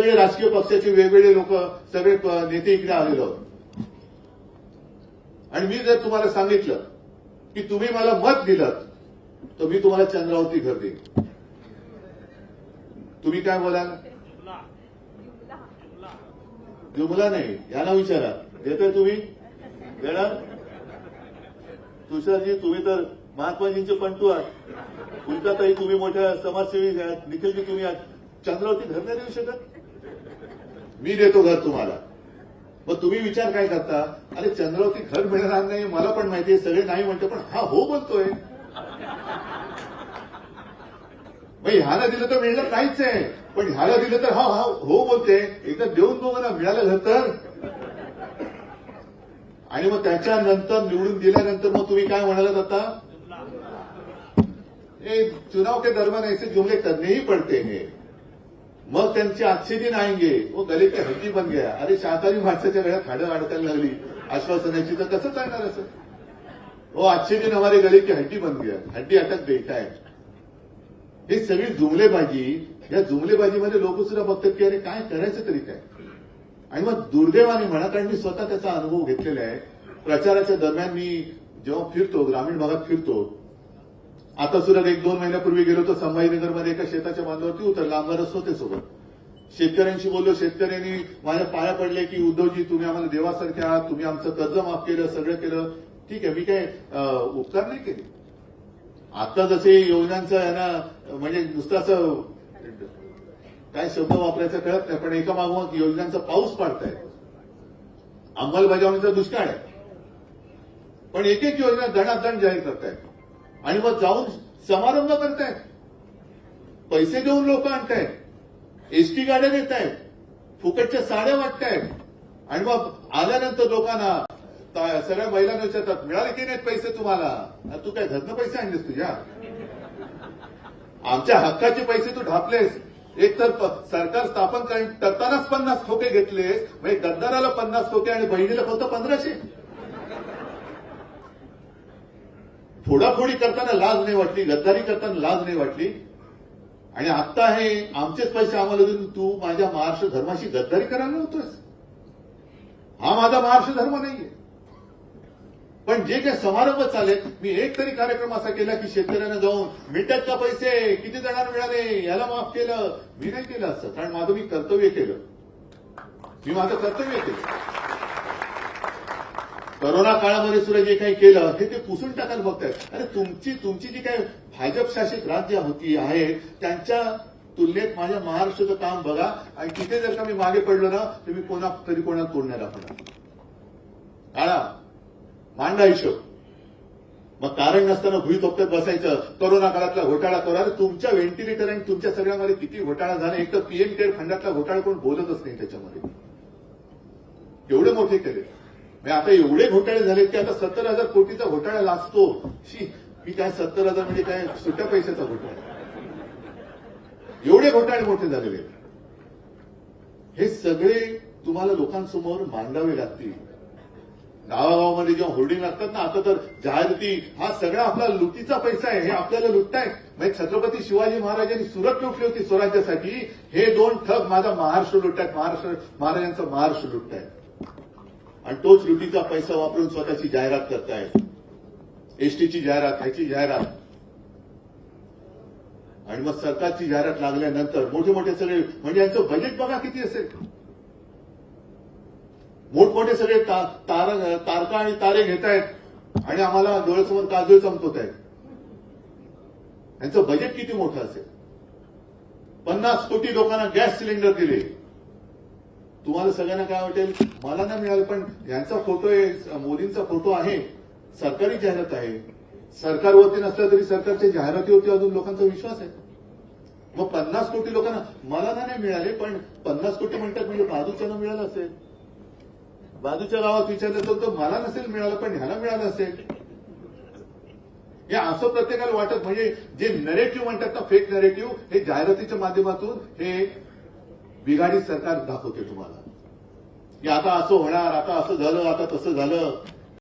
सगळे राजकीय पक्षाचे वेगवेगळे लोक सगळे नेते इकडे आलेलो आहोत. आणि मी जर तुम्हाला सांगितलं की तुम्ही मला मत दिलं तर मी तुम्हाला चंद्रावती घर देईन, तुम्ही काय बोलाल? जुमला नाही, याला विचारा. देतोय तुम्ही? देणार? तुषारजी तुम्ही तर महात्माजींचे पंटू आहात, उलटाताई तुम्ही मोठ्या समाजसेवी आहात, निखिलजी तुम्ही चंद्रावती घर नाही देऊ शकत? मी देतो घर तुम्हाला. मग तुम्ही विचार काय करता? अरे चंद्रावती घर मिळणार नाही मला पण माहितीये, सगळे नाही म्हणतो, पण हा हो बोलतोय. मग ह्याला दिलं तर मिळणार नाहीच आहे, पण ह्याला दिलं तर हा हा हो बोलते. एकदा देऊन बघा ना, मिळालं घर तर. आणि मग त्याच्यानंतर निवडून दिल्यानंतर मग तुम्ही काय म्हणालात आता? चुनाव के दरम्यान ऐसे जुमले करने ही पडते हैं. मग त्यांचे अच्छे दिन आएंगे वो गले की हड्डी बन गया. अरे शाकाहारी माणसाच्या गळ्यात हाडं अडकायला लागली आश्वासनाची, तर कसं चालणार असं? वो अच्छे दिन हमारे गले की हड्डी बन गया, हड्डी अटक गई. काय हे सगळी जुमलेबाजी, या जुमलेबाजीमध्ये लोक सुद्धा बघतात की अरे काय करायचं तरी काय. आणि मग दुर्दैवाने म्हणा, कारण मी स्वतः त्याचा अनुभव घेतलेला आहे. प्रचाराच्या दरम्यान मी जेव्हा फिरतो, ग्रामीण भागात फिरतो, आता सुद्धा 1-2 महिन्यापूर्वी गेलो तर संभाजीनगरमध्ये एका शेताच्या बांधावरती उतरला, आमदारच होते सोबत. शेतकऱ्यांशी बोललो, शेतकऱ्यांनी माझ्या पाया पडले की उद्धवजी तुम्ही आम्हाला देवासारखे आहात, तुम्ही आमचं कर्ज माफ केलं, सगळं केलं. ठीक आहे, मी काय उपकार नाही केले. आता जसे योजनांचं आहे ना, म्हणजे नुसतं असं काय शब्द वापरायचा कळत नाही, पण एका मागोमाग योजनांचा पाऊस पाडताय, अंमलबजावणीचा दुष्काळ आहे, पण एक एक योजना दणादण जाहीर करतायत. आणि मग जाऊन समारंभ करतायत, पैसे देऊन लोक आणतायत, एसटी गाड्या देत आहेत, फुकटच्या साड्या वाटतायत. आणि मग आल्यानंतर लोकांना सगळ्या महिलांना विचारतात मिळाले की नाहीत पैसे तुम्हाला? तू काय घरनं पैसे आणलेस तुझ्या? आमच्या हक्काचे पैसे तू ढापलेस. एक तर सरकार स्थापन करतानाच 50 खोके घेतलेस, म्हणजे गद्दाराला 50 खोके आणि बहिणीला फक्त 1500. फोडाफोडी करताना लाज नाही वाटली, गद्दारी करताना लाज नाही वाटली. आणि आता हे आमचेच पैसे आम्हाला देऊन तू माझ्या महाराष्ट्र धर्माशी गद्दारी करायला नव्हतोस. हा माझा महाराष्ट्र धर्म नाहीये. पण जे काही समारंभ चालेल, मी एक तरी कार्यक्रम असा केला की शेतकऱ्यांना जाऊन मिळतात का पैसे, किती जणांना मिळाले, याला माफ केलं. मी नाही केलं असं, कारण माझं मी कर्तव्य केलं. मी माझं कर्तव्य केलं. कोरोना काळामध्ये सुद्धा जे काही केलं हे ते पुसून टाकायला बघतायत. अरे तुमची जी काही भाजप शासित राज्य होती आहे त्यांच्या तुलनेत माझ्या महाराष्ट्राचं काम बघा. आणि तिथे जर का मी मागे पडलो ना तर मी कोणाला तोडण्याला पडणार. काळा मांडा हिशोब. मग कारण नसताना भुई तोपत्यात बसायचं, कोरोना काळातला घोटाळा करा. तुमच्या व्हेंटिलेटर आणि तुमच्या सगळ्यामध्ये किती घोटाळा झाला. एक तर पीएम केअर फंडातला घोटाळा कोण बोलतच नाही त्याच्यामध्ये. एवढे मोठे केले. आता एवढे घोटाळे झालेत की आता 70,000 कोटीचा घोटाळा लाचतो. मी काय 70,000 म्हणजे काय सुट्ट्या पैशाचा घोटाळा. एवढे घोटाळे मोठे झालेले. हे सगळे तुम्हाला लोकांसमोर मांडावे लागतील. गावागावामध्ये जेव्हा होर्डिंग लागतात ना, आता तर जाहिराती, हा सगळा आपला लुटीचा पैसा आहे, हे आपल्याला लुटतायत. म्हणजे छत्रपती शिवाजी महाराजांनी सुरत लुटली होती स्वराज्यासाठी, हे 2 ठग माझा महाराष्ट्र लुटतायत, महाराजांचा महाराष्ट्र लुटतायत. आणि तोच लुटीचा पैसा वापरून स्वतःची जाहिरात करतायत. एसटीची जाहिरात, ह्याची जाहिरात. आणि मग सरकारची जाहिरात लागल्यानंतर मोठे मोठे सगळे, म्हणजे यांचं बजेट बघा किती असेल. मोठमोठे सगळे तारका आणि तारे घेत आहेत आणि आम्हाला डोळ्यासमोर काजळ चमकवत आहेत. यांचं बजेट किती मोठं असेल. 50 कोटी लोकांना गॅस सिलेंडर दिले. तुम्हाला सगळ्यांना काय वाटेल, मला नाही मिळालं, पण यांचा फोटो आहे, मोदींचा फोटो आहे, सरकारी जाहिरात आहे. सरकारवरती नसला तरी सरकारच्या जाहिरातीवरती अजून लोकांचा विश्वास आहे. मग 50 कोटी लोकांना मला नाही मिळाले, पण 50 कोटी म्हणतात म्हणजे बाजूच्यानं मिळालं असेल. बाजूच्या गावात विचारलं तर मला नसेल मिळालं, पण ह्याला मिळालं असेल. हे असं प्रत्येकाला वाटत, म्हणजे जे नरेटिव्ह म्हणतात ना, फेक नरेटिव्ह, हे जाहिरातीच्या माध्यमातून हे बिघाडी सरकार दाखवते तुम्हाला की आता असं होणार, आता असं झालं, आता तसं झालं.